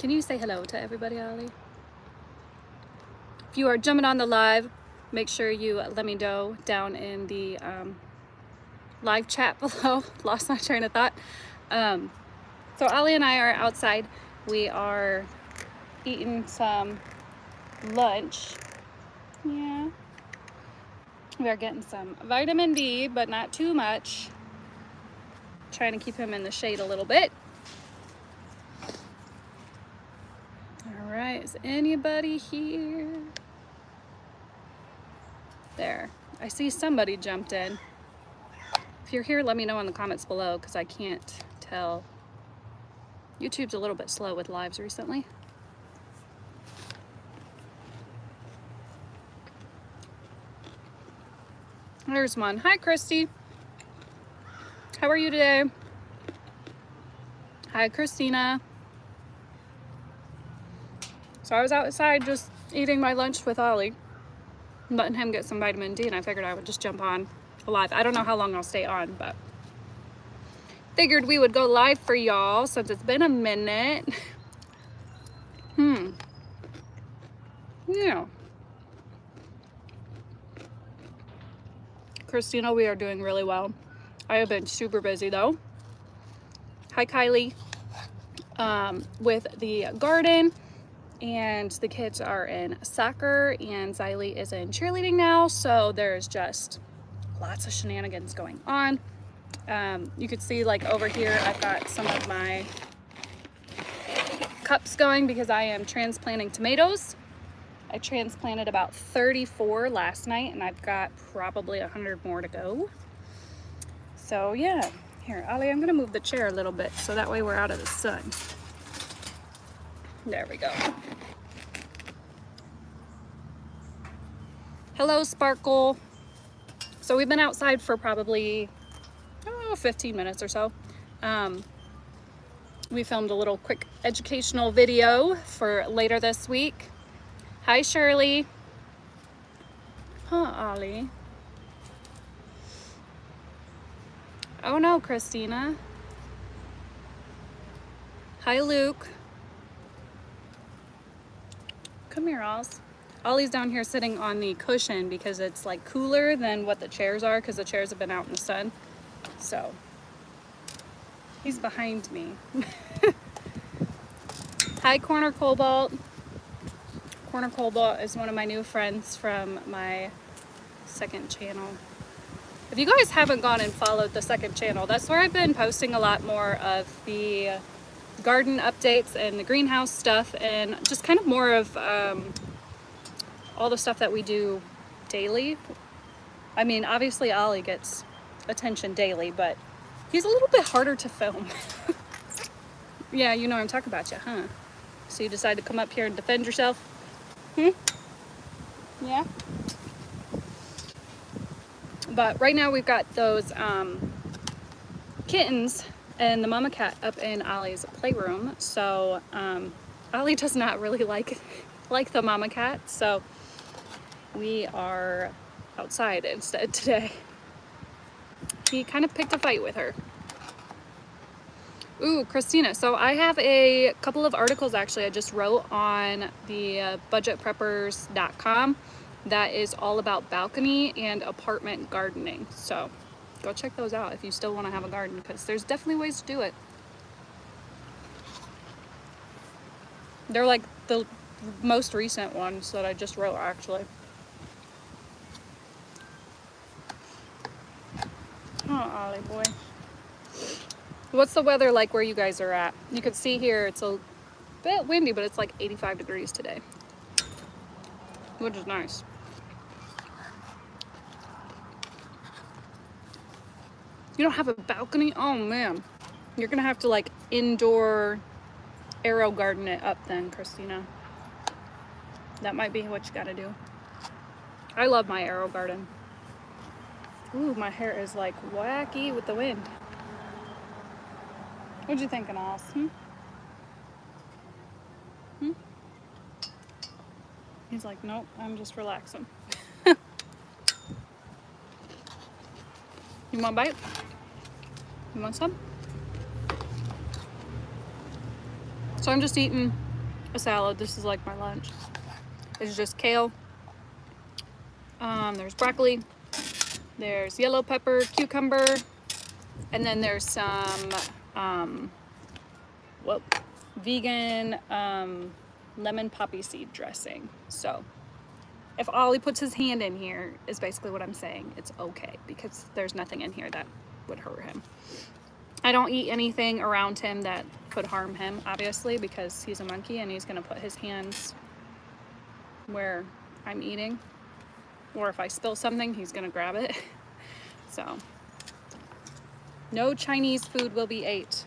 Can you say hello to everybody, oLLie? If you are jumping on the live, make sure you let me know down in the live chat below. Lost my train of thought. So oLLie and I are outside. We are eating some lunch. Yeah. We are getting some vitamin D, but not too much. Trying to keep him in the shade a little bit. All right, is anybody here? There, I see somebody jumped in. If you're here, let me know in the comments below because I can't tell. YouTube's a little bit slow with lives recently. There's one. Hi, Christy. How are you today? Hi, Christina. So I was outside just eating my lunch with oLLie, letting him get some vitamin D, and I figured I would just jump on live. I don't know how long I'll stay on, but figured we would go live for y'all since it's been a minute. Yeah. Christina, we are doing really well. I have been super busy though. Hi, Kylie. With the garden, and the kids are in soccer, and Xylee is in cheerleading now, so there's just lots of shenanigans going on. You could see like over here I've got some of my cups going because I am transplanting tomatoes. I transplanted about 34 last night, and I've got probably 100 more to go. So yeah, here, oLLie, I'm gonna move the chair a little bit so that way we're out of the sun. There we go. Hello, Sparkle. So we've been outside for probably 15 minutes or so. We filmed a little quick educational video for later this week. Hi, Shirley. Huh, oLLie. Oh no, Christina. Hi, Luke. Come here, Oz. oLLie's down here sitting on the cushion because it's like cooler than what the chairs are because the chairs have been out in the sun. So he's behind me. Hi, Corner Cobalt. Corner Cobalt is one of my new friends from my second channel. If you guys haven't gone and followed the second channel, that's where I've been posting a lot more of the garden updates and the greenhouse stuff, and just kind of more of all the stuff that we do daily. I mean, obviously oLLie gets attention daily, but he's a little bit harder to film. Yeah, you know I'm talking about you, huh? So you decided to come up here and defend yourself? Yeah. But right now we've got those kittens and the mama cat up in oLLie's playroom. So oLLie does not really like the mama cat, so we are outside instead today. He kind of picked a fight with her. Ooh, Christina. So I have a couple of articles actually I just wrote on the budgetpreppers.com that is all about balcony and apartment gardening. So go check those out if you still want to have a garden, because there's definitely ways to do it. They're like the most recent ones that I just wrote actually. Oh, oLLie boy. What's the weather like where you guys are at? You can see here it's a bit windy, but it's like 85 degrees today, which is nice. You don't have a balcony? Oh man. You're gonna have to like indoor arrow garden it up then, Christina. That might be what you gotta do. I love my arrow garden. Ooh, my hair is like wacky with the wind. What you thinking, Oz? He's like, nope, I'm just relaxing. You want a bite? You want some? So I'm just eating a salad. This is like my lunch. It's just kale. There's broccoli. There's yellow pepper, cucumber, and then there's some vegan lemon poppy seed dressing. So if oLLie puts his hand in here, is basically what I'm saying, it's okay, because there's nothing in here that would hurt him. I don't eat anything around him that could harm him, obviously, because he's a monkey and he's gonna put his hands where I'm eating, or if I spill something, he's gonna grab it. So no Chinese food will be ate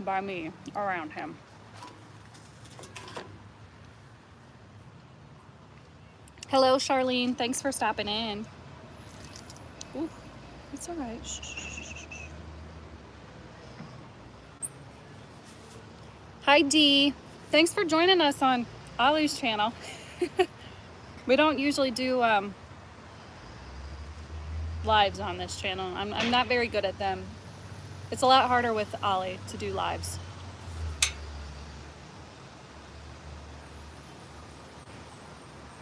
by me around him. Hello, Charlene. Thanks for stopping in. Ooh, it's all right. Shh, shh, shh, shh. Hi, Dee. Thanks for joining us on oLLie's channel. We don't usually do lives on this channel. I'm not very good at them. It's a lot harder with oLLie to do lives.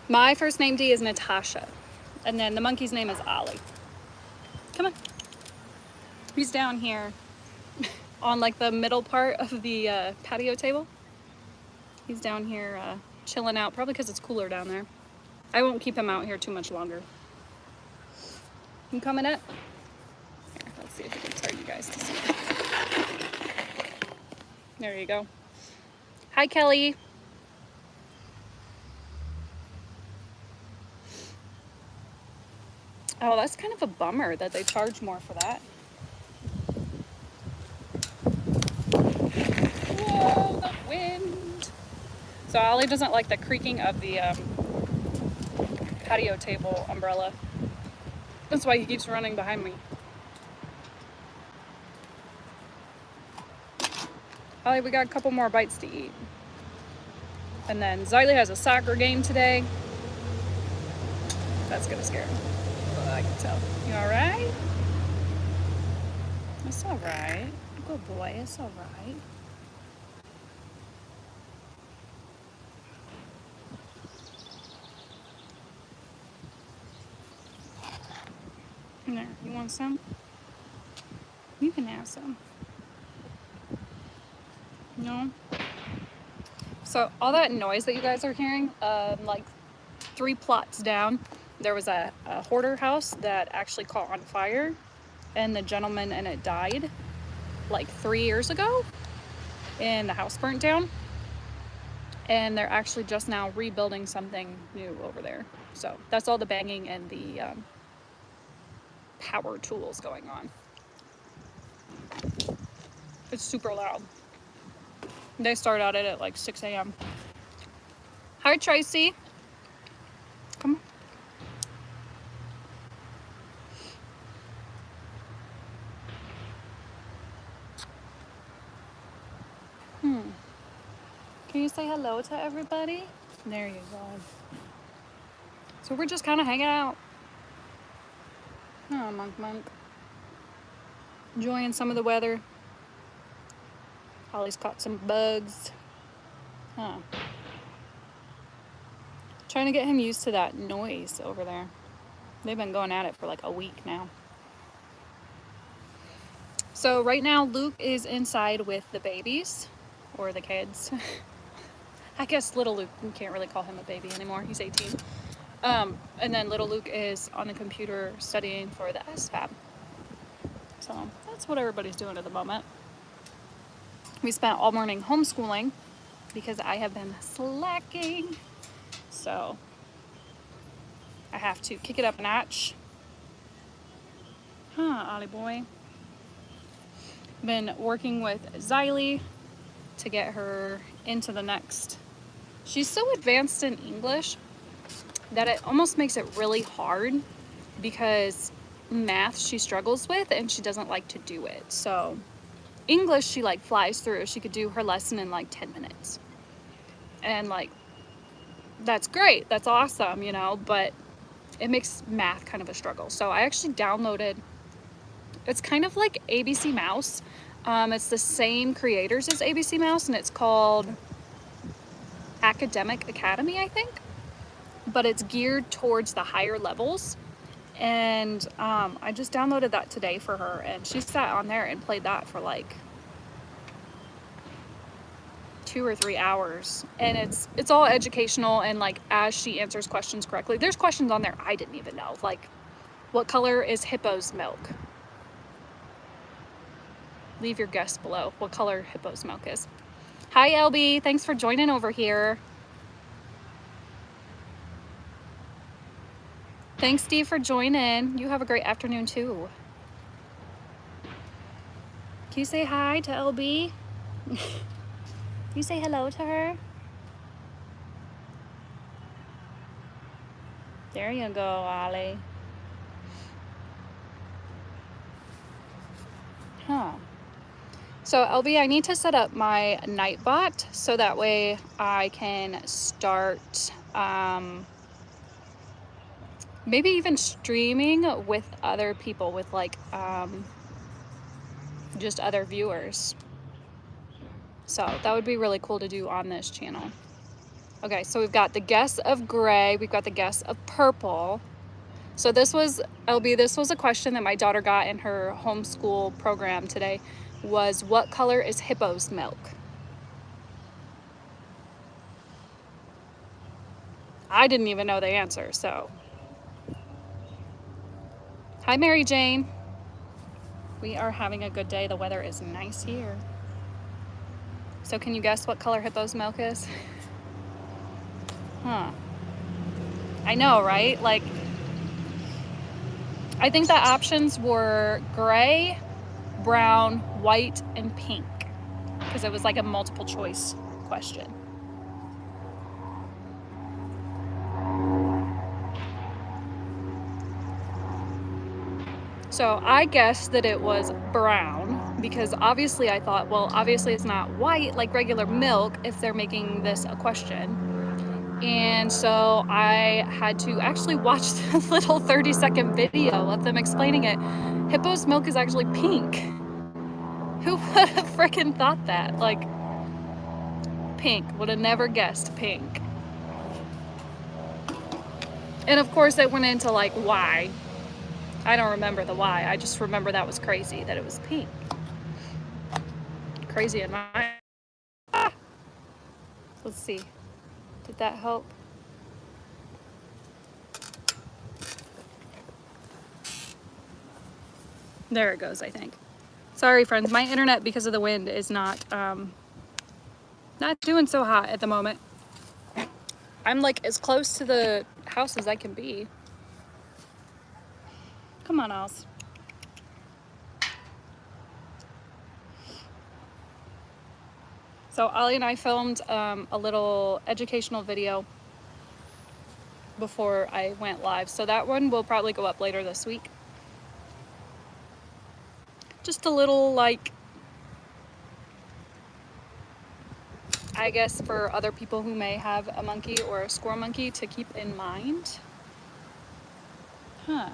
My first name, Dee, is Natasha. And then the monkey's name is oLLie. Come on. He's down here on like the middle part of the patio table. He's down here chilling out, probably because it's cooler down there. I won't keep him out here too much longer. You coming up? Here, let's see if we can turn you guys to see. There you go. Hi, Kelly. Oh, that's kind of a bummer that they charge more for that. Whoa, the wind. So oLLie doesn't like the creaking of the patio table umbrella. That's why he keeps running behind me. oLLie, we got a couple more bites to eat. And then Xylee has a soccer game today. That's gonna scare him. I can tell. You alright? It's alright. Good boy, it's alright. There, you want some? You can have some. No? So all that noise that you guys are hearing, like 3 plots down, there was a hoarder house that actually caught on fire, and the gentleman in it died like 3 years ago, and the house burnt down, and they're actually just now rebuilding something new over there. So that's all the banging and the power tools going on. It's super loud. They start out at like 6 a.m. Hi, Tracy. Come on. Can you say hello to everybody? There you go. So we're just kind of hanging out. Oh, monk. Enjoying some of the weather. oLLie's caught some bugs. Trying to get him used to that noise over there. They've been going at it for like a week now. So right now Luke is inside with the babies, or the kids. I guess little Luke, you can't really call him a baby anymore. He's 18. And then little Luke is on the computer studying for the SFAB. So that's what everybody's doing at the moment. We spent all morning homeschooling because I have been slacking. So I have to kick it up a notch. oLLie boy. Been working with Xylee to get her into the next. She's so advanced in English that it almost makes it really hard, because math she struggles with and she doesn't like to do it. So English she like flies through. She could do her lesson in like 10 minutes. And like, that's great, that's awesome, you know, but it makes math kind of a struggle. So I actually downloaded, it's kind of like ABC Mouse. It's the same creators as ABC Mouse, and it's called academic academy, I think, but it's geared towards the higher levels. And I just downloaded that today for her, and she sat on there and played that for like 2 or 3 hours, and it's all educational, and like as she answers questions correctly, there's questions on there I didn't even know, like what color is hippo's milk? Leave your guess below what color hippo's milk is. Hi LB, thanks for joining over here. Thanks Steve for joining. You have a great afternoon too. Can you say hi to LB? Can you say hello to her? There you go, oLLie. Huh. So LB, I need to set up my Nightbot so that way I can start maybe even streaming with other people, with like just other viewers. So that would be really cool to do on this channel. Okay, so we've got the guess of gray, we've got the guess of purple. So this was, LB, this was a question that my daughter got in her homeschool program today, was what color is hippo's milk? I didn't even know the answer, so. Hi, Mary Jane. We are having a good day. The weather is nice here. So can you guess what color hippo's milk is? Huh. I know, right? Like, I think the options were gray, brown, white, and pink, because it was like a multiple choice question. So I guessed that it was brown, because obviously I thought, well, obviously it's not white like regular milk if they're making this a question. And so I had to actually watch the little 30-second video of them explaining it. Hippo's milk is actually pink. Who would have freaking thought that? Like, pink. Would have never guessed pink. And of course it went into like why. I don't remember the why. I just remember that was crazy, that it was pink. Crazy in my... Ah! Let's see. Did that help? There it goes, I think. Sorry, friends. My internet, because of the wind, is not doing so hot at the moment. I'm like as close to the house as I can be. Come on, Oz. So oLLie and I filmed a little educational video before I went live. So that one will probably go up later this week. Just a little, like, I guess for other people who may have a monkey or a squirrel monkey to keep in mind. Huh.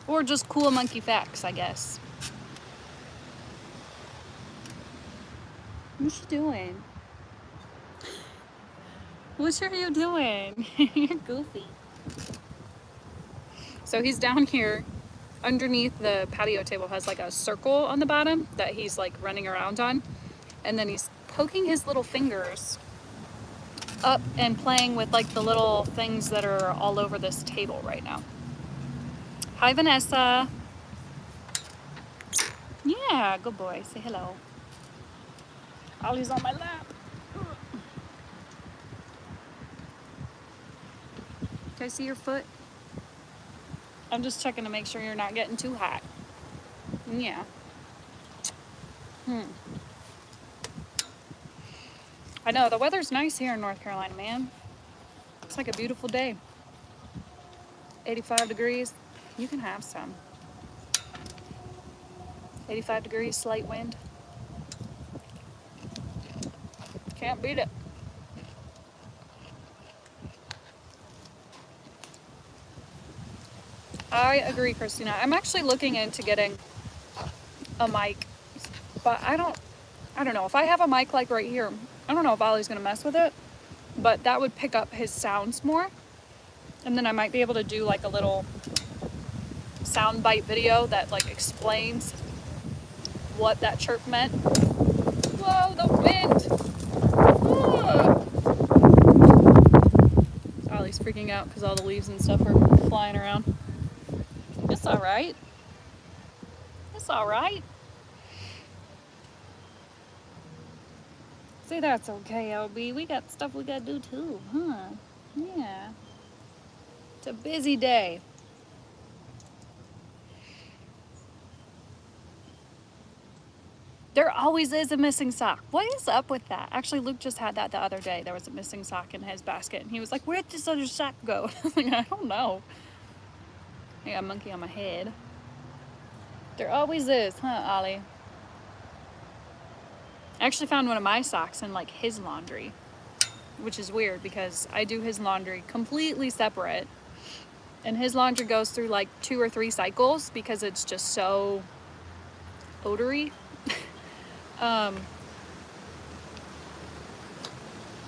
Or just cool monkey facts, I guess. What's she doing? What are you doing? You're goofy. So he's down here underneath the patio table, has like a circle on the bottom that he's like running around on. And then he's poking his little fingers up and playing with like the little things that are all over this table right now. Hi, Vanessa. Yeah, good boy. Say hello. oLLie's on my lap. Can I see your foot? I'm just checking to make sure you're not getting too hot. Yeah. I know, the weather's nice here in North Carolina, man. It's like a beautiful day. 85 degrees. You can have some. 85 degrees, slight wind. Can't beat it. I agree, Christina. I'm actually looking into getting a mic, but I don't know. If I have a mic like right here, I don't know if oLLie's gonna mess with it, but that would pick up his sounds more. And then I might be able to do like a little sound bite video that like explains what that chirp meant. Whoa, the wind! Whoa. oLLie's freaking out because all the leaves and stuff are flying around. It's all right. It's all right. See, that's okay, LB. We got stuff we gotta do too, huh? Yeah. It's a busy day. There always is a missing sock. What is up with that? Actually, Luke just had that the other day. There was a missing sock in his basket, and he was like, where'd this other sock go? I was like, I don't know. I got a monkey on my head. There always is, huh, oLLie? I actually found one of my socks in like his laundry, which is weird because I do his laundry completely separate. And his laundry goes through like 2 or 3 cycles because it's just so odory.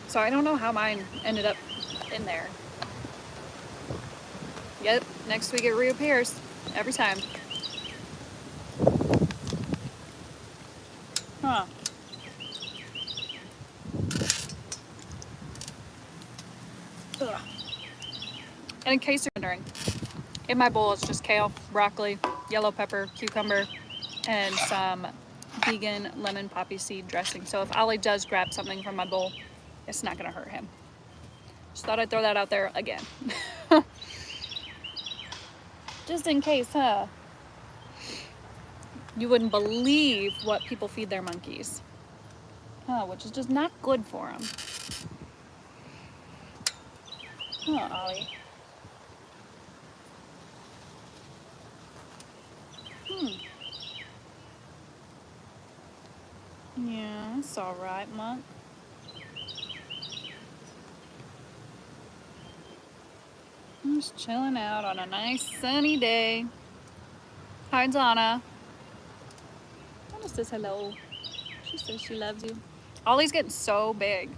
So I don't know how mine ended up in there. Yep, next week it reappears every time. Huh. Ugh. And in case you're wondering, in my bowl it's just kale, broccoli, yellow pepper, cucumber, and some vegan lemon poppy seed dressing. So if oLLie does grab something from my bowl, it's not gonna hurt him. Just thought I'd throw that out there again. Just in case, huh? You wouldn't believe what people feed their monkeys. Huh, which is just not good for them. Huh, oLLie. Yeah, it's alright, Monk. I'm just chilling out on a nice sunny day. Hi, Donna. Donna says hello. She says she loves you. oLLie's getting so big.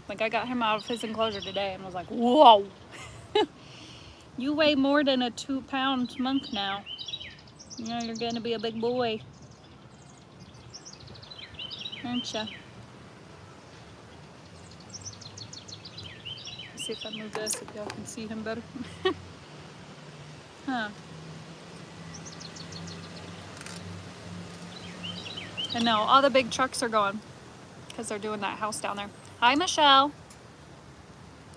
Like, I got him out of his enclosure today and was like, whoa. You weigh more than a 2-pound monk now. You know, you're going to be a big boy. Aren't ya? Let's see if I move this, if y'all can see him better. Huh. And no, all the big trucks are gone because they're doing that house down there. Hi, Michelle.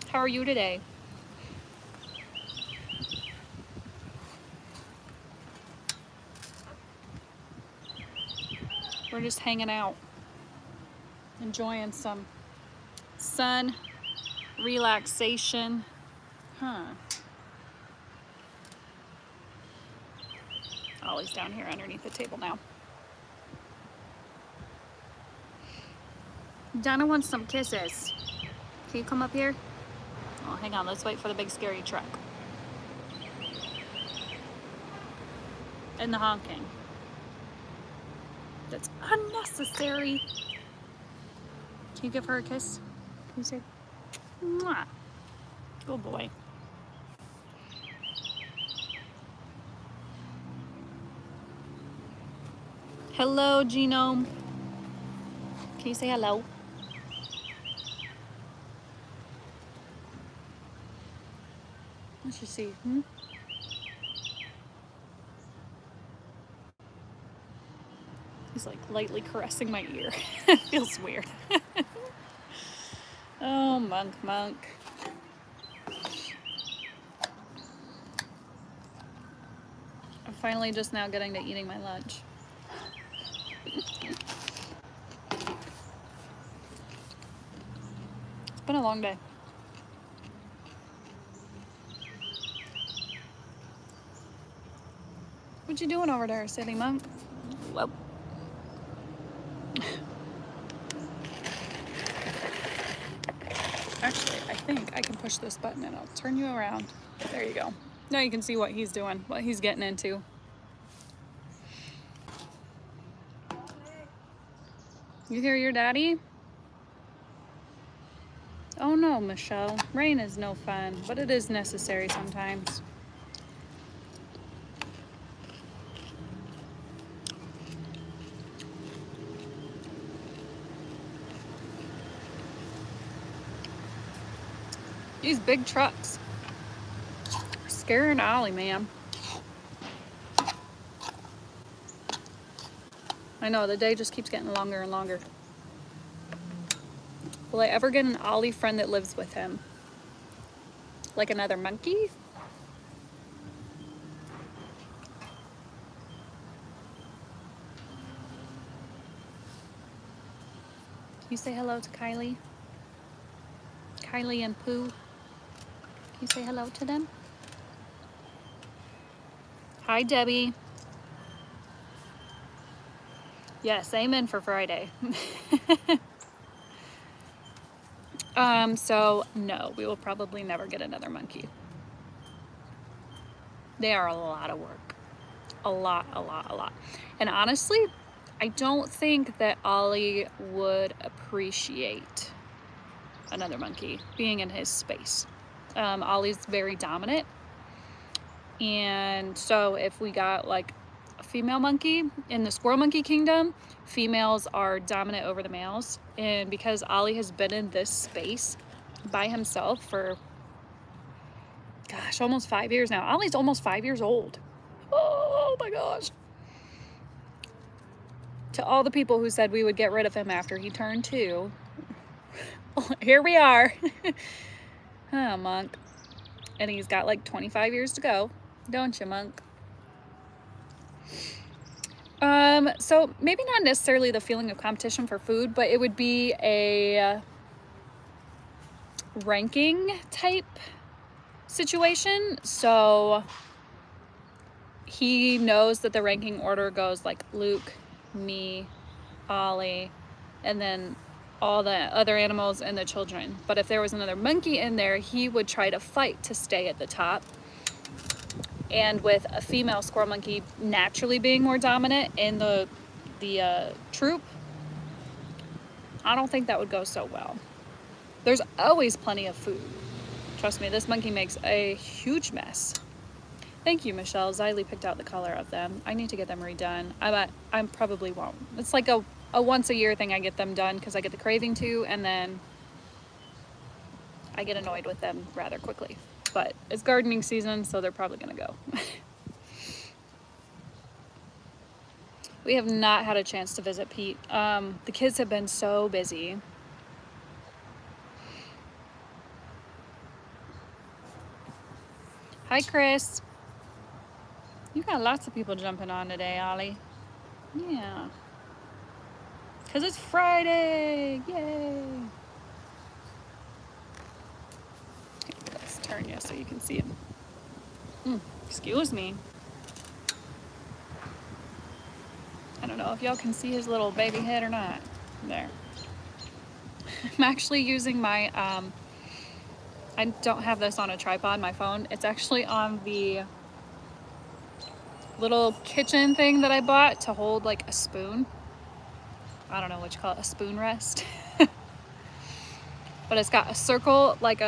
How are you today? We're just hanging out, enjoying some sun, relaxation. Huh. oLLie's down here underneath the table now. Donna wants some kisses. Can you come up here? Oh, hang on. Let's wait for the big scary truck. And the honking. That's unnecessary. Can you give her a kiss? Can you say, mwah? Good boy. Hello, Genome. Can you say hello? Let's just see. He's like lightly caressing my ear. It feels weird. Oh, Monk. I'm finally just now getting to eating my lunch. It's been a long day. What you doing over there, silly Monk? Whoa. Actually, I think I can push this button and I'll turn you around. There you go. Now you can see what he's doing, what he's getting into. You hear your daddy? Oh no, Michelle. Rain is no fun, but it is necessary sometimes. These big trucks are scaring oLLie, man. I know, the day just keeps getting longer and longer. Will I ever get an oLLie friend that lives with him? Like another monkey? Can you say hello to Kylie? Kylie and Pooh? Can you say hello to them? Hi, Debbie. Yes, amen for Friday. So no, we will probably never get another monkey. They are a lot of work. A lot. And honestly, I don't think that oLLie would appreciate another monkey being in his space. oLLie's very dominant. And so if we got like a female monkey in the squirrel monkey kingdom, females are dominant over the males. And because oLLie has been in this space by himself for, gosh, almost 5 years now. oLLie's almost 5 years old. Oh my gosh. To all the people who said we would get rid of him after he turned 2, here we are. Oh, Monk. And he's got like 25 years to go. Don't you, Monk? So maybe not necessarily the feeling of competition for food, but it would be a ranking type situation. So he knows that the ranking order goes like Luke, me, oLLie, and then all the other animals and the children. But if there was another monkey in there, he would try to fight to stay at the top. And with a female squirrel monkey naturally being more dominant in the troop, I don't think that would go so well. There's always plenty of food. Trust me, this monkey makes a huge mess. Thank you, Michelle. Xylee picked out the color of them. I need to get them redone. I probably won't. It's like a once a year thing. I get them done because I get the craving to, and then I get annoyed with them rather quickly. But it's gardening season, so they're probably gonna go. We have not had a chance to visit Pete. The kids have been so busy. Hi, Chris. You got lots of people jumping on today, oLLie. Yeah. Because it's Friday. Yay. Let's turn you so you can see him. Excuse me. I don't know if y'all can see his little baby head or not. There. I'm actually using my, I don't have this on a tripod, my phone. It's actually on the little kitchen thing that I bought to hold like a spoon. I don't know what you call it, a spoon rest. But it's got a circle, like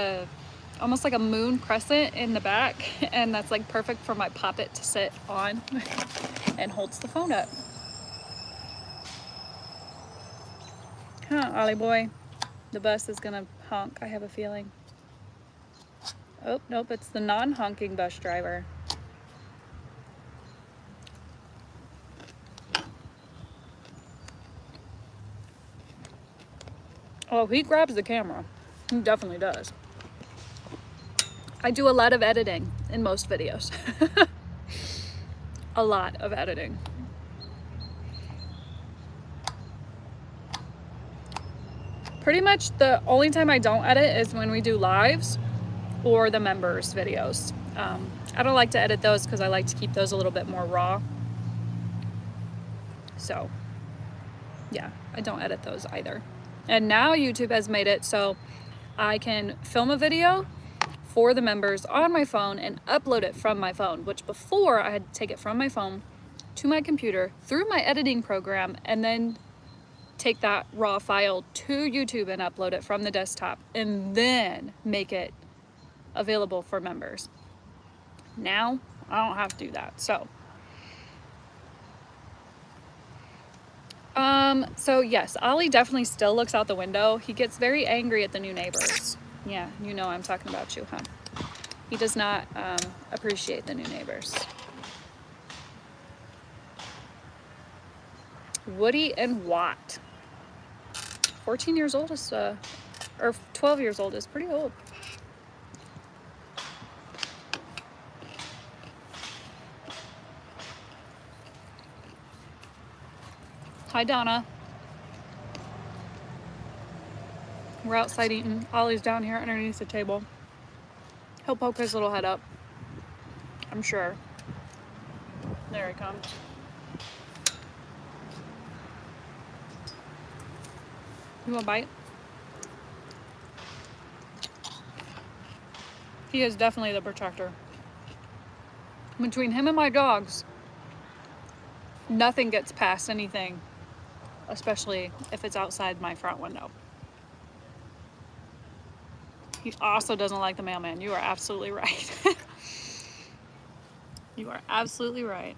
almost like a moon crescent in the back, and that's like perfect for my poppet to sit on and holds the phone up. Huh, oLLie boy. The bus is gonna honk, I have a feeling. Oh, nope, it's the non-honking bus driver. Oh, he grabs the camera. He definitely does. I do a lot of editing in most videos. A lot of editing. Pretty much the only time I don't edit is when we do lives or the members videos. I don't like to edit those because I like to keep those a little bit more raw. So yeah, I don't edit those either. And now YouTube has made it so I can film a video for the members on my phone and upload it from my phone, which before I had to take it from my phone to my computer through my editing program and then take that raw file to YouTube and upload it from the desktop and then make it available for members. Now I don't have to do that. So yes, oLLie definitely still looks out the window. He gets very angry at the new neighbors. Yeah, you know I'm talking about you, huh? He does not appreciate the new neighbors. Woody and Watt. 14 years old is, or 12 years old is pretty old. Hi, Donna. We're outside eating. oLLie's down here underneath the table. He'll poke his little head up, I'm sure. There he comes. You want a bite? He is definitely the protector. Between him and my dogs, nothing gets past anything, especially if it's outside my front window. He also doesn't like the mailman. You are absolutely right. You are absolutely right.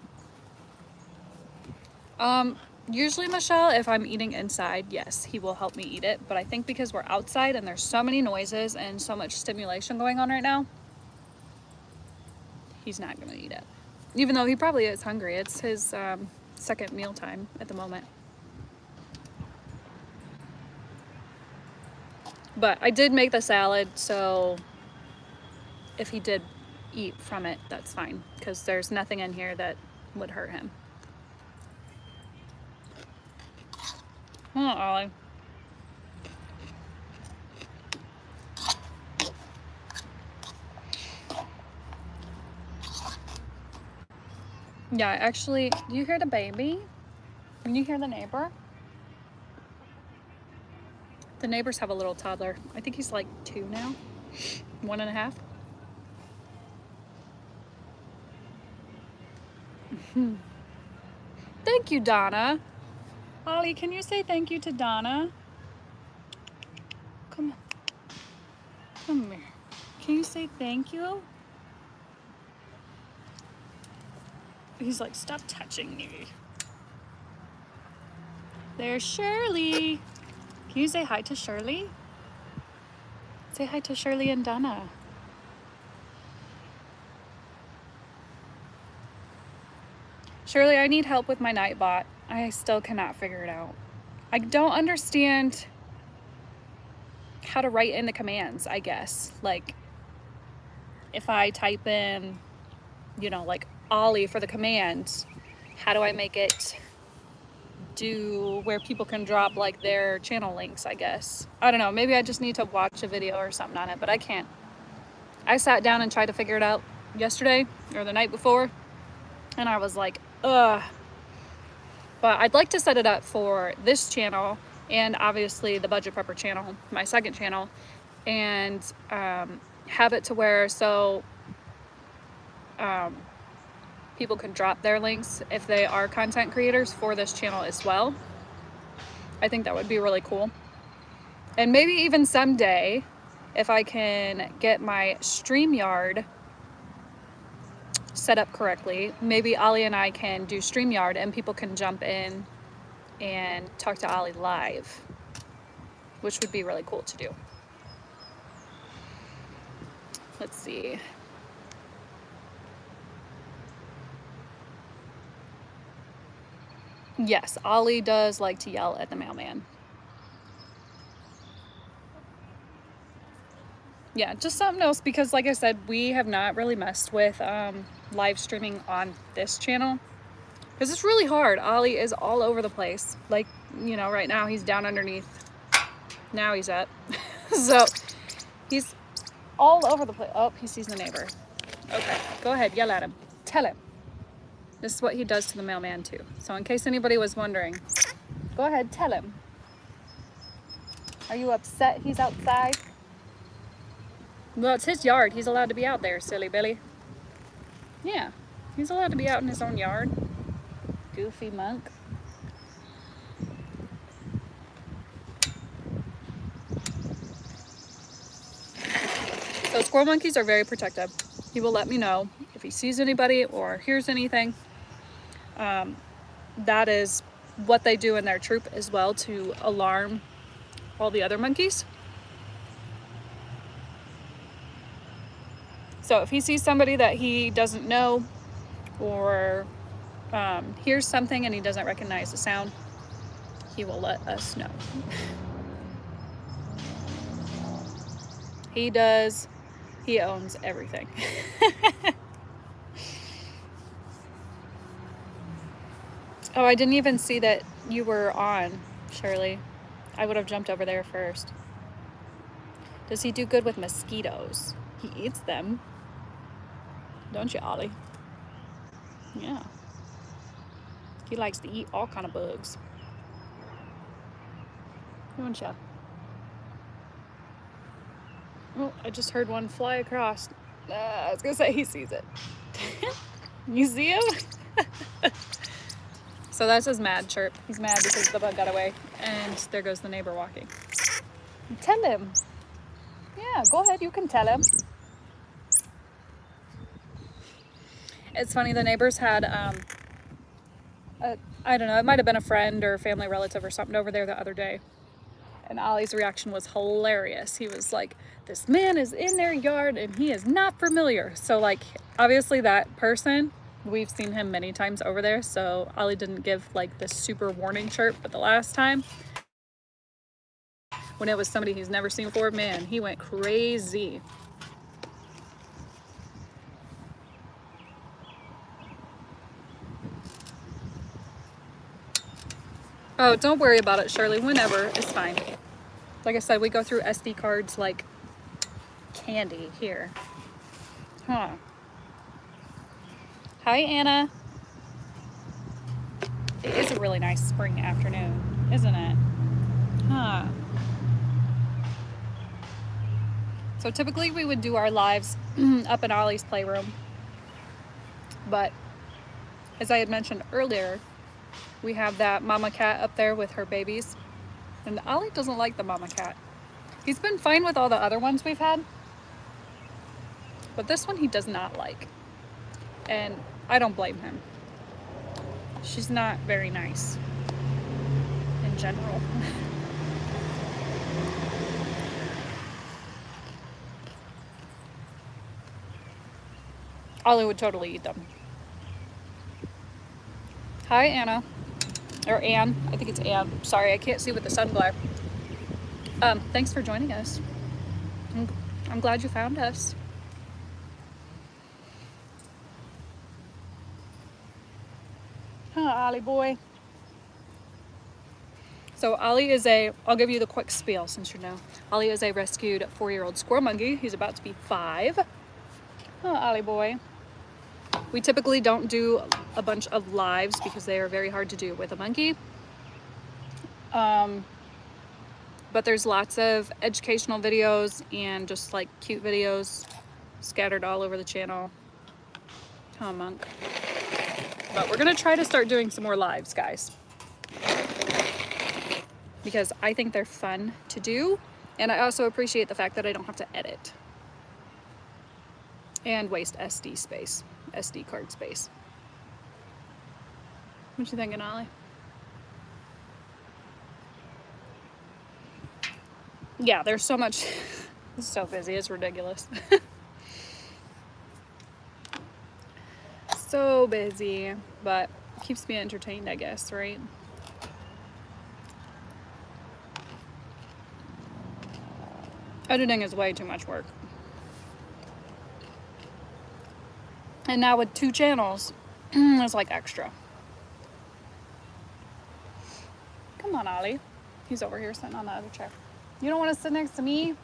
Usually, Michelle, if I'm eating inside, yes, he will help me eat it. But I think because we're outside and there's so many noises and so much stimulation going on right now, he's not going to eat it. Even though he probably is hungry. It's his second meal time at the moment. But I did make the salad, so if he did eat from it, that's fine. Because there's nothing in here that would hurt him. Oh, oLLie. Yeah, actually, do you hear the baby? Can you hear the neighbor? The neighbors have a little toddler. I think he's like 2 now. 1.5. Thank you, Donna. oLLie, can you say thank you to Donna? Come on. Come here. Can you say thank you? He's like, stop touching me. There's Shirley. Can you say hi to Shirley? Say hi to Shirley and Donna. Shirley, I need help with my Nightbot. I still cannot figure it out. I don't understand how to write in the commands, I guess. Like, if I type in, you know, like oLLie for the command, how do I make it do where people can drop like their channel links, I guess. I don't know, maybe I just need to watch a video or something on it, but I can't. I sat down and tried to figure it out yesterday or the night before, and I was like, ugh. But I'd like to set it up for this channel and obviously the Budget Prepper channel, my second channel, and have it to where people can drop their links if they are content creators for this channel as well. I think that would be really cool. And maybe even someday, if I can get my StreamYard set up correctly, maybe oLLie and I can do StreamYard and people can jump in and talk to oLLie live, which would be really cool to do. Let's see. Yes, oLLie does like to yell at the mailman. Yeah, just something else, because like I said, we have not really messed with live streaming on this channel because it's really hard. oLLie is all over the place. Like, you know, right now he's down underneath. Now he's up. So he's all over the place. Oh, he sees the neighbor. Okay, go ahead, yell at him. Tell him. This is what he does to the mailman too. So in case anybody was wondering, go ahead, tell him. Are you upset he's outside? Well, it's his yard. He's allowed to be out there, silly Billy. Yeah, he's allowed to be out in his own yard. Goofy monk. So squirrel monkeys are very protective. He will let me know if he sees anybody or hears anything. That is what they do in their troop as well, to alarm all the other monkeys. So if he sees somebody that he doesn't know or hears something and he doesn't recognize the sound, he will let us know. He does. He owns everything. Oh, I didn't even see that you were on, Shirley. I would have jumped over there first. Does he do good with mosquitoes? He eats them. Don't you, oLLie? Yeah. He likes to eat all kind of bugs. Don't you? Oh, I just heard one fly across. I was gonna say he sees it. You see him? So that's his mad chirp. He's mad because the bug got away. And there goes the neighbor walking. Tell him. Yeah, go ahead, you can tell him. It's funny, the neighbors had, I don't know, it might have been a friend or a family relative or something over there the other day. And oLLie's reaction was hilarious. He was like, this man is in their yard and he is not familiar. So like, obviously that person, we've seen him many times over there. So oLLie didn't give like the super warning chirp, but the last time, when it was somebody he's never seen before, man, he went crazy. Oh, don't worry about it, Shirley. Whenever, it's fine. Like I said, we go through SD cards like candy here. Huh. Hi, Anna. It is a really nice spring afternoon, isn't it? Huh. So typically we would do our lives up in oLLie's playroom. But as I had mentioned earlier, we have that mama cat up there with her babies. And oLLie doesn't like the mama cat. He's been fine with all the other ones we've had. But this one he does not like. And I don't blame him. She's not very nice in general. oLLie would totally eat them. Hi, Anna. Or Anne. I think it's Anne. Sorry, I can't see with the sun glare. Thanks for joining us. I'm glad you found us. Huh, oLLie boy. So oLLie is I'll give you the quick spiel since you know. oLLie is a rescued 4-year-old squirrel monkey. He's about to be 5. Huh, oLLie boy. We typically don't do a bunch of lives because they are very hard to do with a monkey. But there's lots of educational videos and just like cute videos scattered all over the channel. Come on, Monk. But we're gonna try to start doing some more lives, guys. Because I think they're fun to do. And I also appreciate the fact that I don't have to edit. And waste SD card space. What you thinking, oLLie? Yeah, there's so much. It's so busy, it's ridiculous. So busy, but keeps me entertained, I guess, right? Editing is way too much work. And now with 2 channels, it's like extra. Come on, oLLie. He's over here sitting on the other chair. You don't want to sit next to me?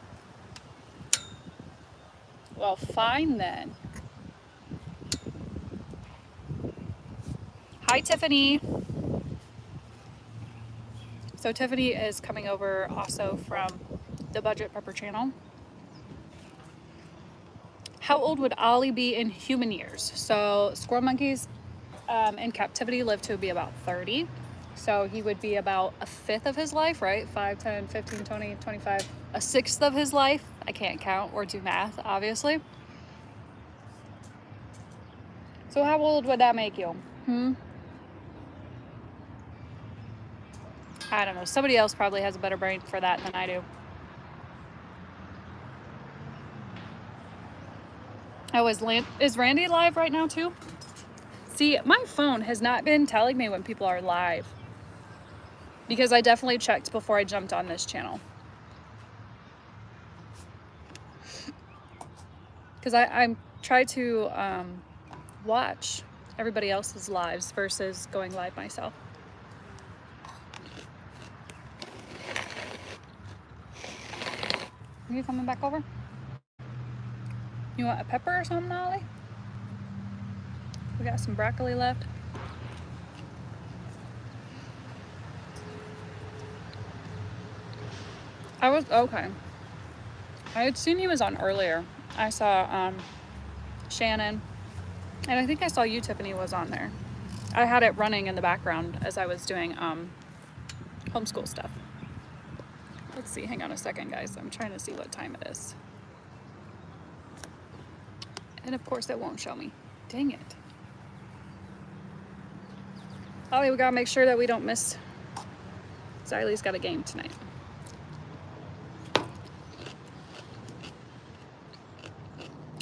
Well, fine then. Hi, Tiffany. So Tiffany is coming over also from the Budget Prepper channel. How old would oLLie be in human years? So squirrel monkeys in captivity live to be about 30. So he would be about a fifth of his life, right? 5, 10, 15, 20, 25, a sixth of his life. I can't count or do math, obviously. So how old would that make you? I don't know. Somebody else probably has a better brain for that than I do. Oh, is Randy live right now too? See, my phone has not been telling me when people are live, because I definitely checked before I jumped on this channel. Because I try to watch everybody else's lives versus going live myself. Are you coming back over? You want a pepper or something, oLLie? We got some broccoli left. Okay. I had seen he was on earlier. I saw Shannon, and I think I saw you, Tiffany, was on there. I had it running in the background as I was doing homeschool stuff. Let's see, hang on a second, guys. I'm trying to see what time it is. And of course it won't show me. Dang it. oLLie, we gotta make sure that we don't miss. Xylie's got a game tonight.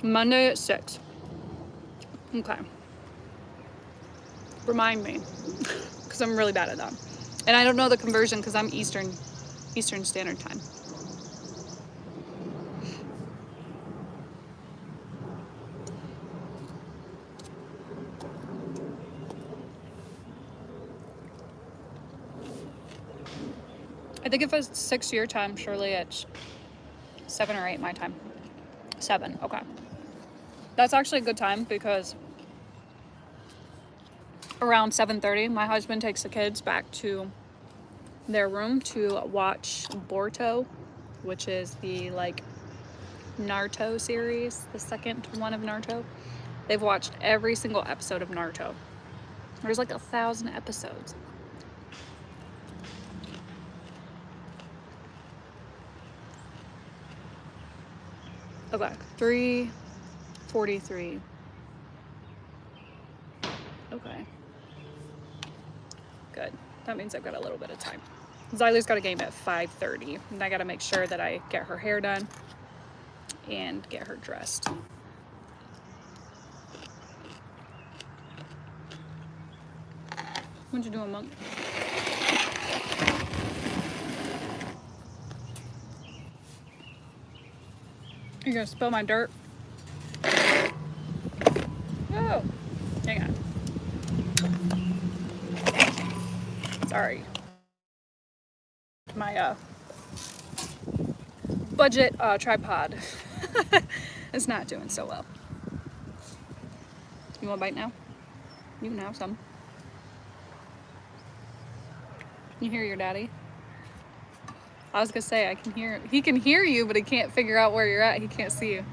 Monday at 6. Okay. Remind me, because I'm really bad at that. And I don't know the conversion because I'm Eastern Standard Time. I think if it's 6 your time, surely it's 7 or 8 my time. 7, okay. That's actually a good time because around 7:30, my husband takes the kids back to their room to watch Boruto, which is the Naruto series, the second one of Naruto. They've watched every single episode of Naruto. There's 1,000 episodes. Okay, 3:43. Okay. Good. That means I've got a little bit of time. Xylie's got a game at 5:30, and I gotta make sure that I get her hair done and get her dressed. What you doing, Monk? You're gonna spill my dirt? Oh, hang on. Sorry. My budget tripod is not doing so well. You want a bite now? You can have some. You hear your daddy? I was gonna say, I can hear, he can hear you, but he can't figure out where you're at. He can't see you.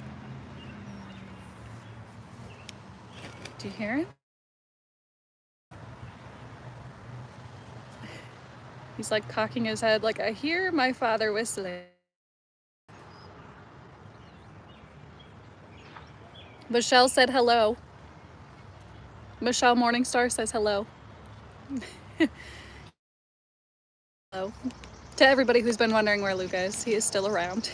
Do you hear him? He's cocking his head I hear my father whistling. Michelle said hello. Michelle Morningstar says hello. Hello. To everybody who's been wondering where Luke is, he is still around.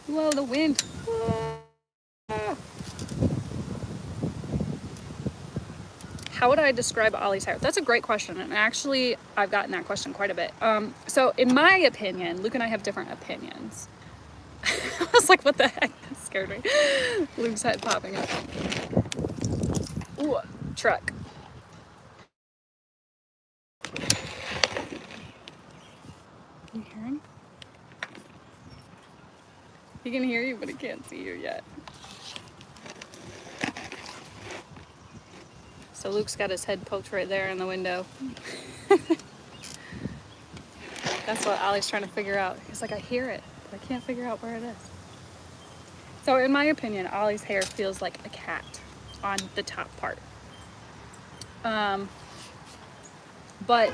Whoa, the wind. Whoa. How would I describe oLLie's hair? That's a great question, and actually I've gotten that question quite a bit. So in my opinion, Luke and I have different opinions. I was like, what the heck? That scared me. Luke's head popping up. Ooh, truck. You hear him? He can hear you, but he can't see you yet. So Luke's got his head poked right there in the window. That's what oLLie's trying to figure out. He's like, I hear it, but I can't figure out where it is. So in my opinion, oLLie's hair feels like a cat on the top part. But,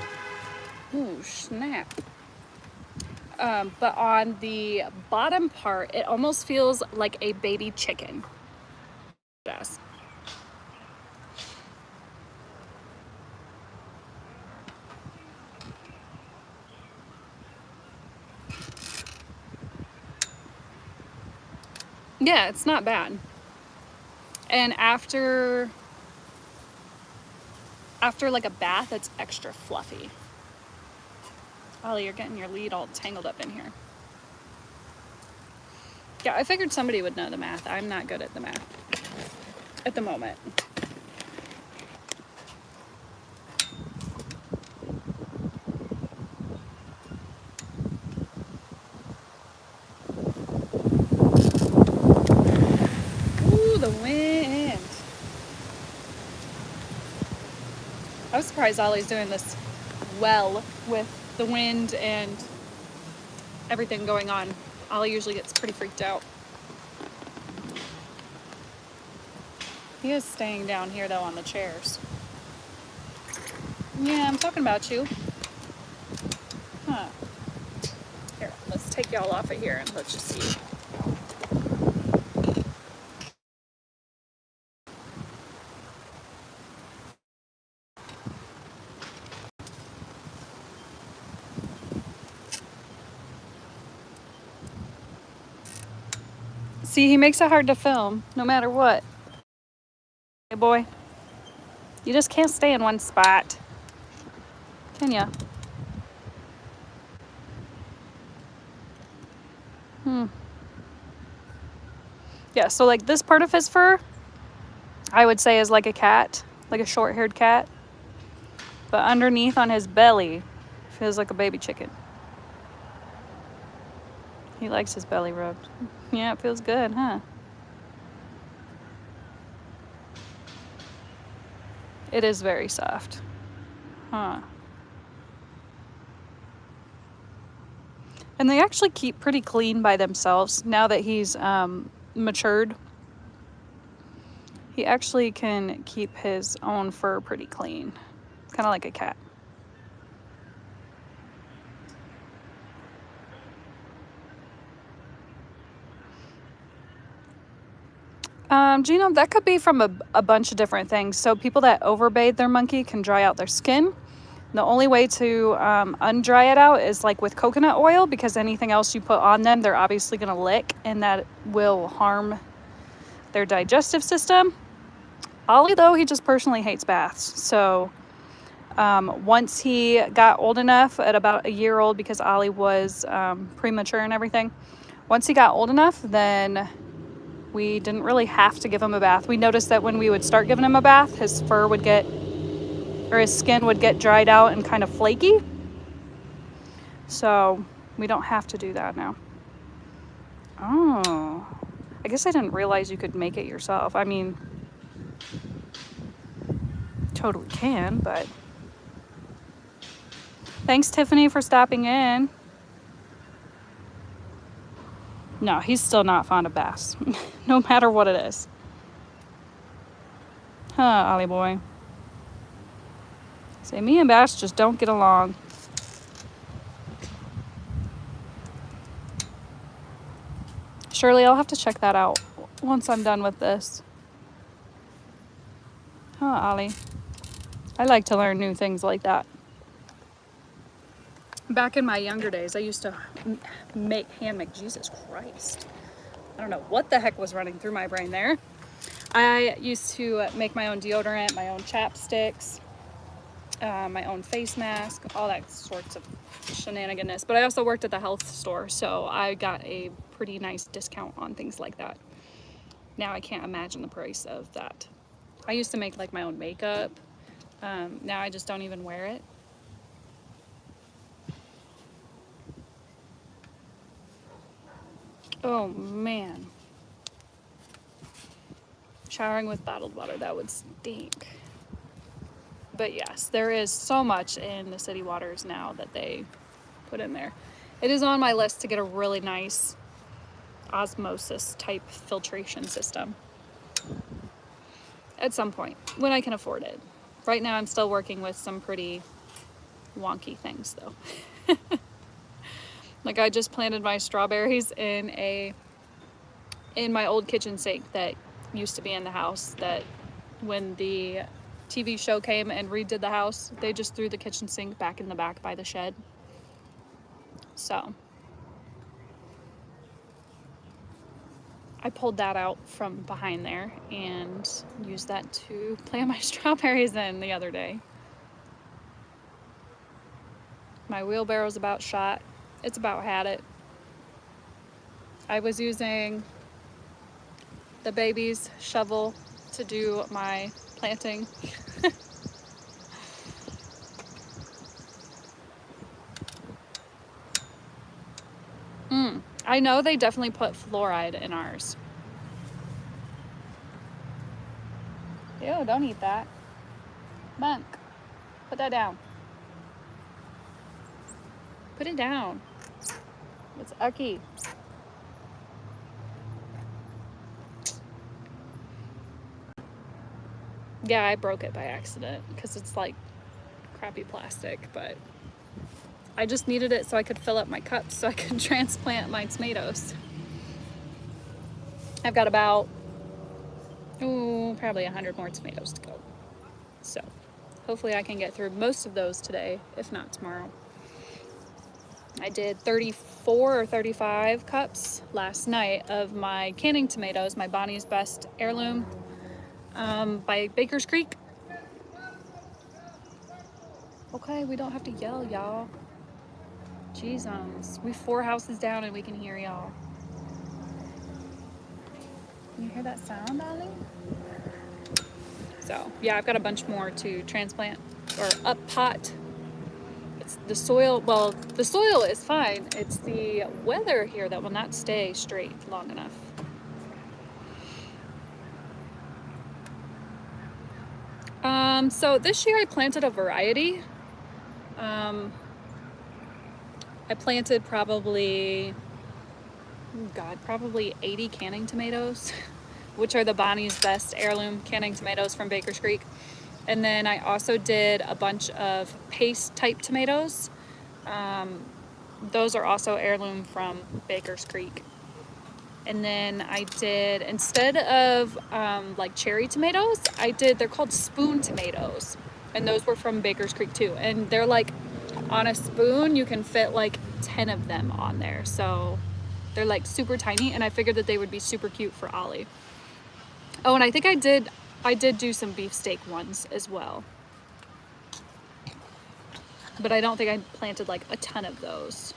ooh, snap. But on the bottom part, it almost feels like a baby chicken. Yes. Yeah, it's not bad. And after like a bath, it's extra fluffy. oLLie, you're getting your lead all tangled up in here. Yeah, I figured somebody would know the math. I'm not good at the math at the moment. Ooh, the wind. I was surprised oLLie's doing this well with the wind and everything going on. oLLie usually gets pretty freaked out. He is staying down here though on the chairs. Yeah, I'm talking about you. Huh. Here, let's take y'all off of here and let's just see. See, he makes it hard to film, no matter what. Hey, boy. You just can't stay in one spot. Can ya? Yeah, so like this part of his fur, I would say is like a cat, like a short-haired cat. But underneath on his belly, feels like a baby chicken. He likes his belly rubbed. Yeah, it feels good, huh? It is very soft. Huh. And they actually keep pretty clean by themselves now that he's matured. He actually can keep his own fur pretty clean. Kind of like a cat. Gino, that could be from a bunch of different things. So people that overbathe their monkey can dry out their skin. The only way to undry it out is like with coconut oil, because anything else you put on them, they're obviously going to lick, and that will harm their digestive system. oLLie, though, he just personally hates baths. So once he got old enough, at about a year old, because oLLie was premature and everything, once he got old enough, then we didn't really have to give him a bath. We noticed that when we would start giving him a bath, his fur would get, or his skin would get dried out and kind of flaky. So we don't have to do that now. Oh, I guess I didn't realize you could make it yourself. I mean, totally can, but thanks, Tiffany, for stopping in. No, he's still not fond of baths, no matter what it is. Huh, oLLie boy. Say, me and Bash just don't get along. Shirley, I'll have to check that out once I'm done with this. Huh, oLLie. I like to learn new things like that. Back in my younger days, I used to hand make, Jesus Christ. I don't know what the heck was running through my brain there. I used to make my own deodorant, my own chapsticks, my own face mask, all that sorts of shenanigans. But I also worked at the health store, so I got a pretty nice discount on things like that. Now I can't imagine the price of that. I used to make like my own makeup. Now I just don't even wear it. Oh man. Showering with bottled water, that would stink. But yes, there is so much in the city waters now that they put in there. It is on my list to get a really nice osmosis type filtration system at some point when I can afford it. Right now I'm still working with some pretty wonky things though. Like I just planted my strawberries in my old kitchen sink that used to be in the house, that when the TV show came and redid the house, they just threw the kitchen sink back in the back by the shed. So I pulled that out from behind there and used that to plant my strawberries in the other day. My wheelbarrow's about shot. It's about had it. I was using the baby's shovel to do my planting. I know they definitely put fluoride in ours. Ew, don't eat that. Monk, put that down. Put it down. It's ucky. Yeah, I broke it by accident because it's like crappy plastic, but I just needed it so I could fill up my cups so I could transplant my tomatoes. I've got about, probably 100 more tomatoes to go. So hopefully I can get through most of those today, if not tomorrow. I did 34 or 35 cups last night of my canning tomatoes, my Bonnie's Best heirloom by Baker's Creek. Okay, we don't have to yell, y'all. Jesus, we 4 houses down and we can hear y'all. Can you hear that sound, darling? So, yeah, I've got a bunch more to transplant or up pot. It's the soil, well, the soil is fine. It's the weather here that will not stay straight long enough. So this year I planted a variety. I planted probably 80 canning tomatoes, which are the Bonnie's Best heirloom canning tomatoes from Baker's Creek. And then I also did a bunch of paste type tomatoes. Those are also heirloom from Baker's Creek. And then I did, instead of like cherry tomatoes, they're called spoon tomatoes. And those were from Baker's Creek too. And they're like, on a spoon, you can fit like 10 of them on there. So they're like super tiny, and I figured that they would be super cute for oLLie. Oh, and I think I did do some beefsteak ones as well. But I don't think I planted like a ton of those.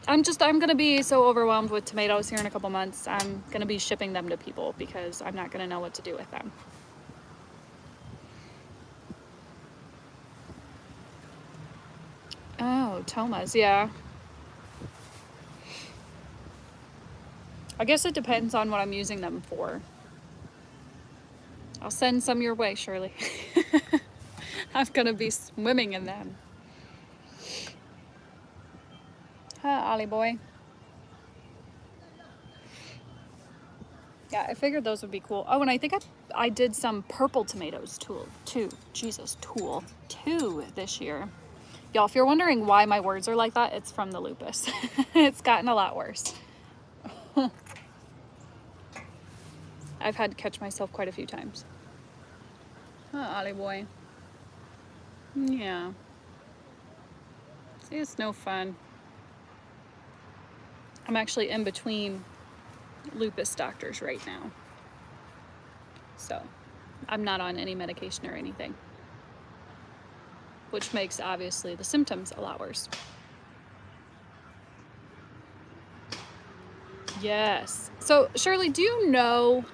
I'm gonna be so overwhelmed with tomatoes here in a couple months. I'm gonna be shipping them to people because I'm not gonna know what to do with them. Oh, tomas, yeah. I guess it depends on what I'm using them for. I'll send some your way, Shirley. I'm gonna be swimming in them. Huh, oLLie boy. Yeah, I figured those would be cool. Oh, and I think I did some purple tomatoes too this year. Y'all, if you're wondering why my words are like that, it's from the lupus. It's gotten a lot worse. I've had to catch myself quite a few times. Huh, oLLie boy. Yeah. See, it's no fun. I'm actually in between lupus doctors right now. So, I'm not on any medication or anything. Which makes, obviously, the symptoms a lot worse. Yes. So, Shirley, do you know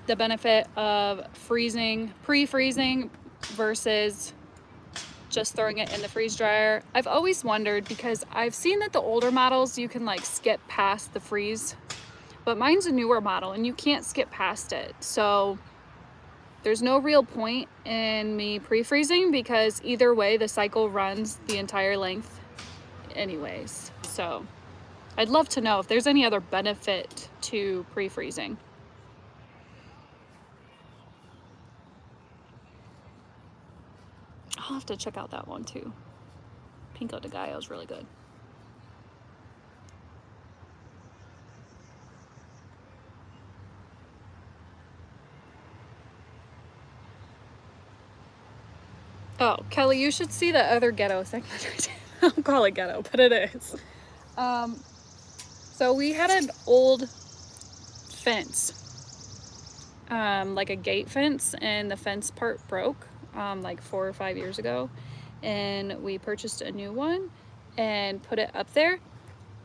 the benefit of pre-freezing versus just throwing it in the freeze dryer? I've always wondered because I've seen that the older models, you can like skip past the freeze, but mine's a newer model and you can't skip past it. So there's no real point in me pre-freezing because either way the cycle runs the entire length anyways. So I'd love to know if there's any other benefit to pre-freezing. I'll have to check out that one too. Pico de Gallo is really good. Oh, Kelly, you should see the other ghetto thing that I did. I'll call it ghetto, but it is. So we had an old fence, like a gate fence, and the fence part broke like 4 or 5 years ago. And we purchased a new one and put it up there.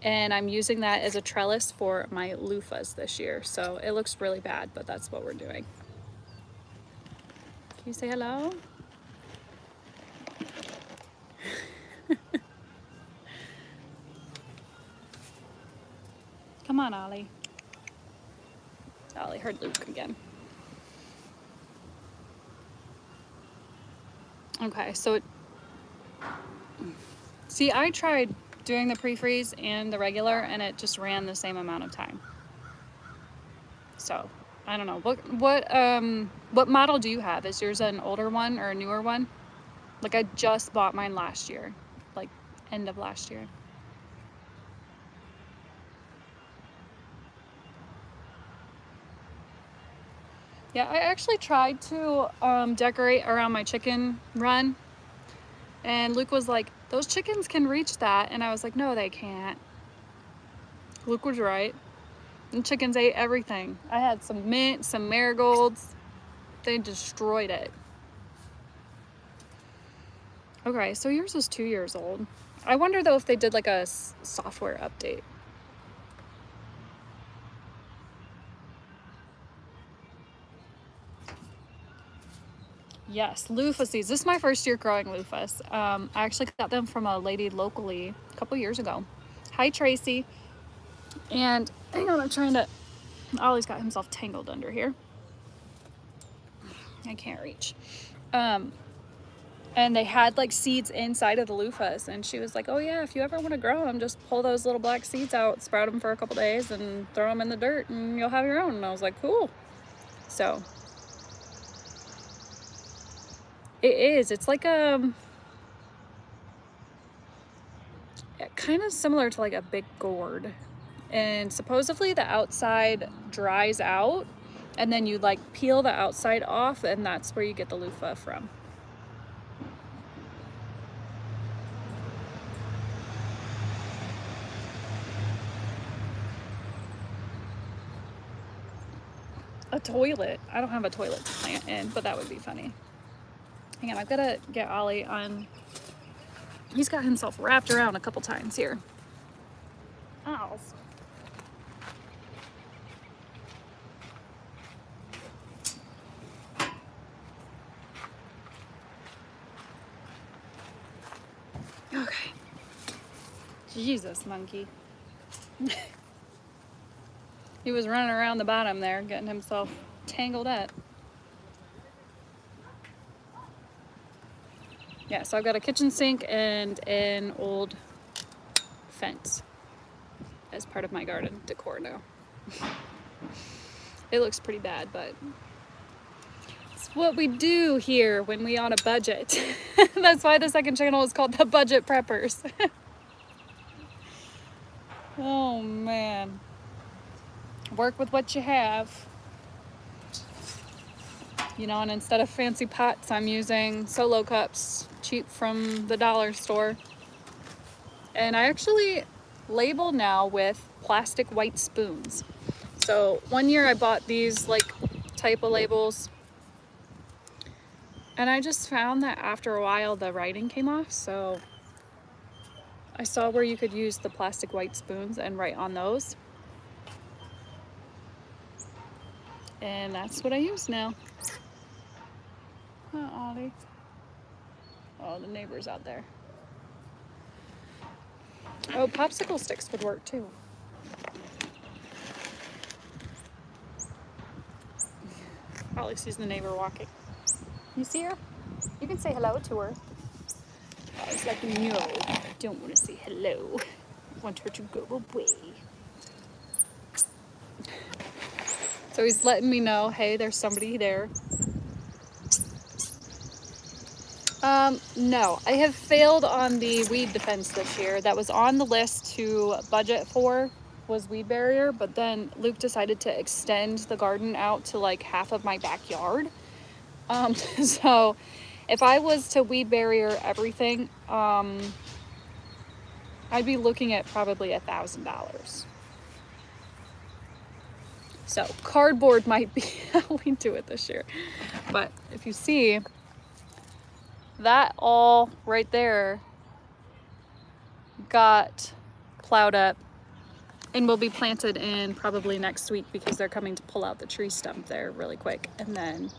And I'm using that as a trellis for my loofahs this year. So it looks really bad, but that's what we're doing. Can you say hello? Come on, oLLie. oLLie heard Luke again. Okay, so see, I tried doing the pre-freeze and the regular, and it just ran the same amount of time. So I don't know. What model do you have? Is yours an older one or a newer one? Like, I just bought mine last year, like end of last year. Yeah, I actually tried to decorate around my chicken run, and Luke was like, those chickens can reach that, and I was like, no, they can't. Luke was right. The chickens ate everything. I had some mint, some marigolds. They destroyed it. Okay, so yours is 2 years old. I wonder though if they did like a software update. Yes, loofah seeds. This is my first year growing loofahs. I actually got them from a lady locally a couple years ago. Hi, Tracy. And hang on, I'm trying to... oLLie's got himself tangled under here. I can't reach. And they had like seeds inside of the loofahs, and she was like, oh yeah, if you ever want to grow them, just pull those little black seeds out, sprout them for a couple days, and throw them in the dirt, and you'll have your own. And I was like, cool. So it is. It's like kind of similar to like a big gourd, and supposedly the outside dries out, and then you like peel the outside off, and that's where you get the loofah from. A toilet. I don't have a toilet to plant in, but that would be funny. Hang on, I've got to get oLLie on. He's got himself wrapped around a couple times here. Ow. Okay. Jesus, monkey. He was running around the bottom there, getting himself tangled up. Yeah, so I've got a kitchen sink and an old fence as part of my garden decor now. It looks pretty bad, but it's what we do here when we on a budget. That's why the second channel is called The Budget Preppers. Oh man. Work with what you have. You know, and instead of fancy pots, I'm using solo cups, cheap from the dollar store. And I actually label now with plastic white spoons. So one year I bought these like type of labels, and I just found that after a while the writing came off. So I saw where you could use the plastic white spoons and write on those. And that's what I use now. Huh, oLLie? Oh, the neighbor's out there. Oh, popsicle sticks would work too. oLLie sees the neighbor walking. You see her? You can say hello to her. I was like, no, I don't want to say hello. want her to go away. So he's letting me know, hey, there's somebody there. No, I have failed on the weed defense this year. That was on the list to budget for, was weed barrier, but then Luke decided to extend the garden out to like half of my backyard. So if I was to weed barrier everything, I'd be looking at probably $1,000. So cardboard might be how we do it this year. But if you see, that all right there got plowed up and will be planted in probably next week because they're coming to pull out the tree stump there really quick. And then,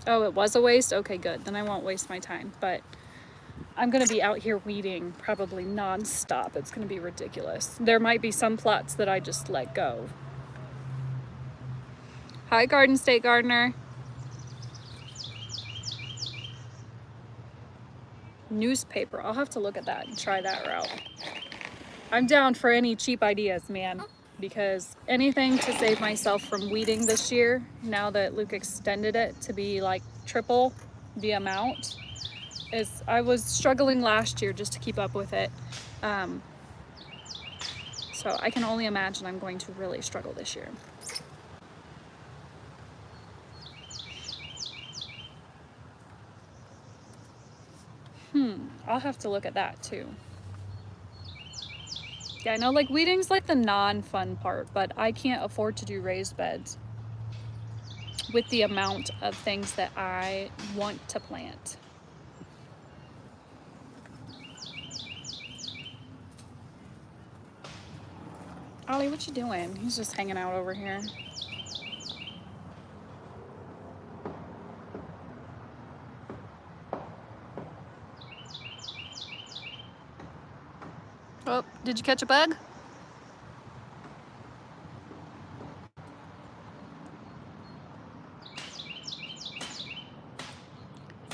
oh, it was a waste? Okay, good. Then I won't waste my time. But I'm gonna be out here weeding probably non-stop. It's gonna be ridiculous. There might be some plots that I just let go. Hi, Garden State Gardener. Newspaper. I'll have to look at that and try that route. I'm down for any cheap ideas, man, because anything to save myself from weeding this year, now that Luke extended it to be like triple the amount, is I was struggling last year just to keep up with it. So I can only imagine I'm going to really struggle this year. I'll have to look at that too. Yeah, I know like weeding's like the non-fun part, but I can't afford to do raised beds with the amount of things that I want to plant. oLLie, what you doing? He's just hanging out over here. Oh, did you catch a bug?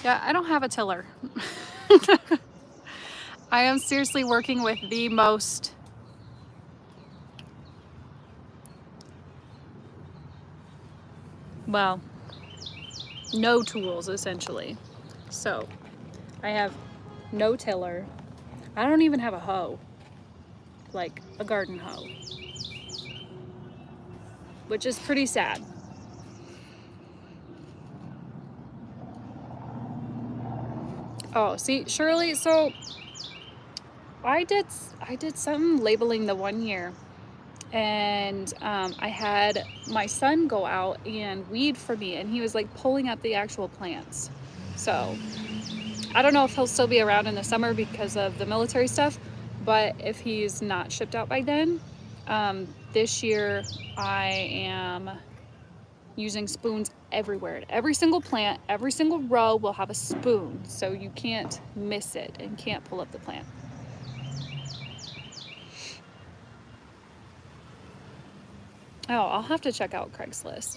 Yeah, I don't have a tiller. I am seriously working with the most well, no tools essentially. So I have no tiller. I don't even have a hoe, like a garden hoe, which is pretty sad. Oh, see, Shirley, so I did some labeling the one year, and I had my son go out and weed for me, and he was like pulling up the actual plants. So I don't know if he'll still be around in the summer because of the military stuff, but if he's not shipped out by then, this year I am using spoons everywhere. Every single plant, every single row will have a spoon, so you can't miss it and can't pull up the plant. Oh, I'll have to check out Craigslist.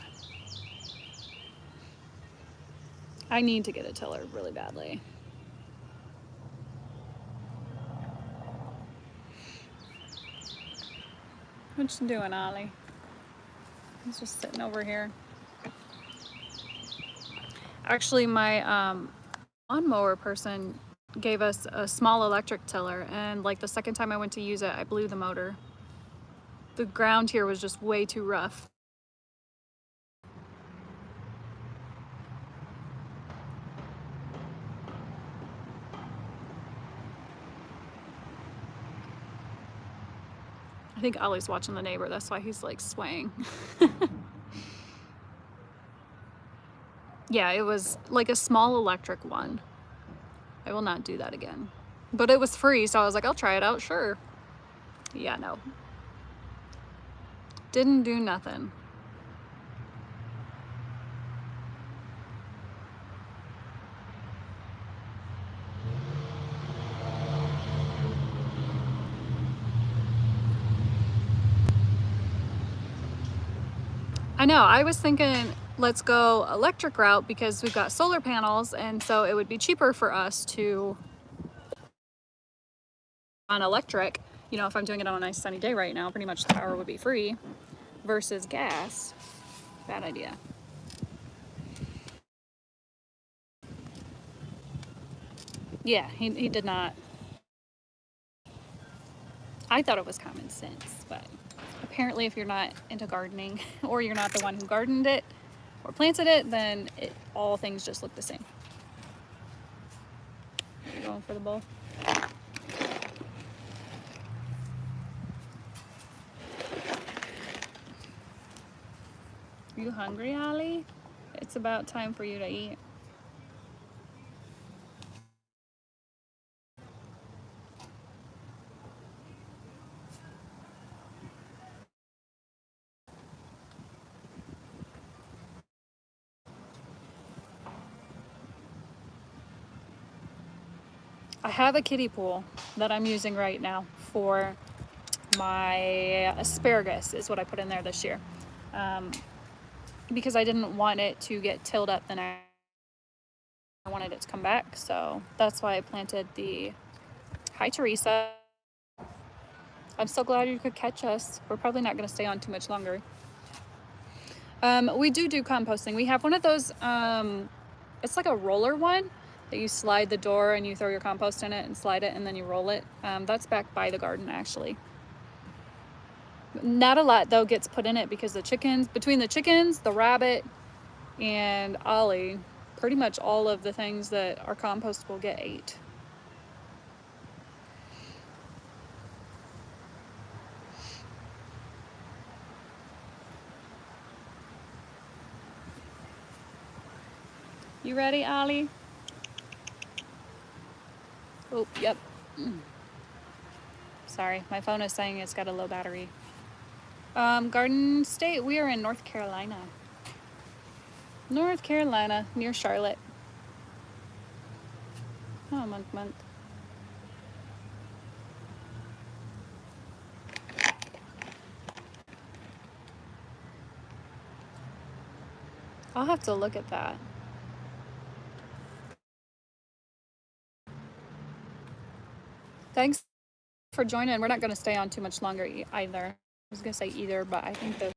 I need to get a tiller really badly. What you doing, oLLie? He's just sitting over here. Actually, my lawnmower person gave us a small electric tiller, and like the second time I went to use it, I blew the motor. The ground here was just way too rough. I think oLLie's watching the neighbor, that's why he's like swaying. Yeah, it was like a small electric one. I will not do that again. But it was free, so I was like, I'll try it out, sure. Yeah, no. Didn't do nothing. I know, I was thinking let's go electric route because we've got solar panels, and so it would be cheaper for us to on electric, you know, if I'm doing it on a nice sunny day right now, pretty much the power would be free versus gas. Bad idea. Yeah, he did not. I thought it was common sense, but apparently if you're not into gardening or you're not the one who gardened it or planted it, then all things just look the same. Are you going for the bowl? You hungry, oLLie? It's about time for you to eat. I have a kiddie pool that I'm using right now for my asparagus is what I put in there this year. Because I didn't want it to get tilled up the next. I wanted it to come back, so that's why I planted the Hi Teresa. I'm so glad you could catch us. We're probably not going to stay on too much longer. We do composting. We have one of those, it's like a roller one that you slide the door and you throw your compost in it and slide it and then you roll it. That's back by the garden actually. Not a lot though gets put in it because between the chickens, the rabbit, and oLLie, pretty much all of the things that our compost will get ate. You ready, oLLie? Oh, yep. Sorry, my phone is saying it's got a low battery. Garden State, we are in North Carolina. North Carolina, near Charlotte. Oh, month. I'll have to look at that. Thanks for joining. We're not going to stay on too much longer either. I was going to say either, but I think that.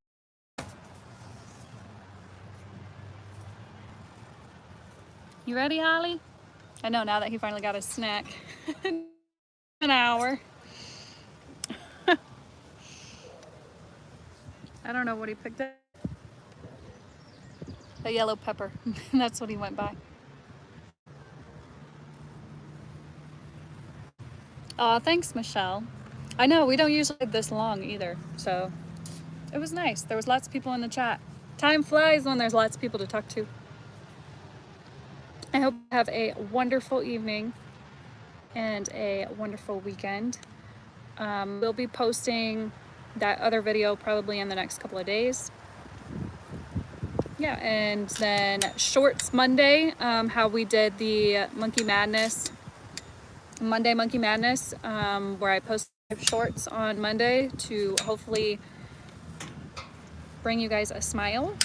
You ready, oLLie? I know now that he finally got his snack. An hour. I don't know what he picked up. A yellow pepper. That's what he went by. Aw, thanks, Michelle. I know, we don't usually have this long either, so it was nice. There was lots of people in the chat. Time flies when there's lots of people to talk to. I hope you have a wonderful evening and a wonderful weekend. We'll be posting that other video probably in the next couple of days. Yeah, and then Shorts Monday, how we did the Monday Monkey Madness, where I posted shorts on Monday to hopefully bring you guys a smile.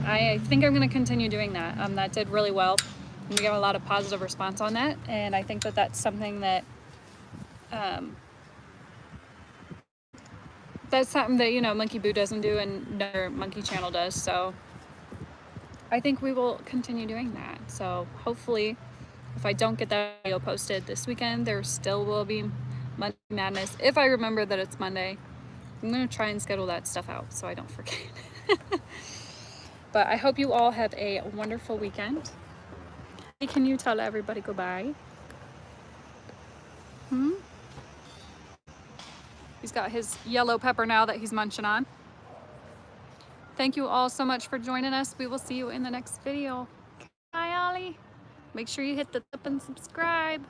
I think I'm going to continue doing that. That did really well. We got a lot of positive response on that, and I think that that's something that you know, Monkey Boo doesn't do and no Monkey Channel does. So I think we will continue doing that. So hopefully, if I don't get that video posted this weekend, there still will be Monday Madness. If I remember that it's Monday, I'm going to try and schedule that stuff out so I don't forget. But I hope you all have a wonderful weekend. Hey, can you tell everybody goodbye? He's got his yellow pepper now that he's munching on. Thank you all so much for joining us. We will see you in the next video. Bye, oLLie. Make sure you hit the thumbs up and subscribe.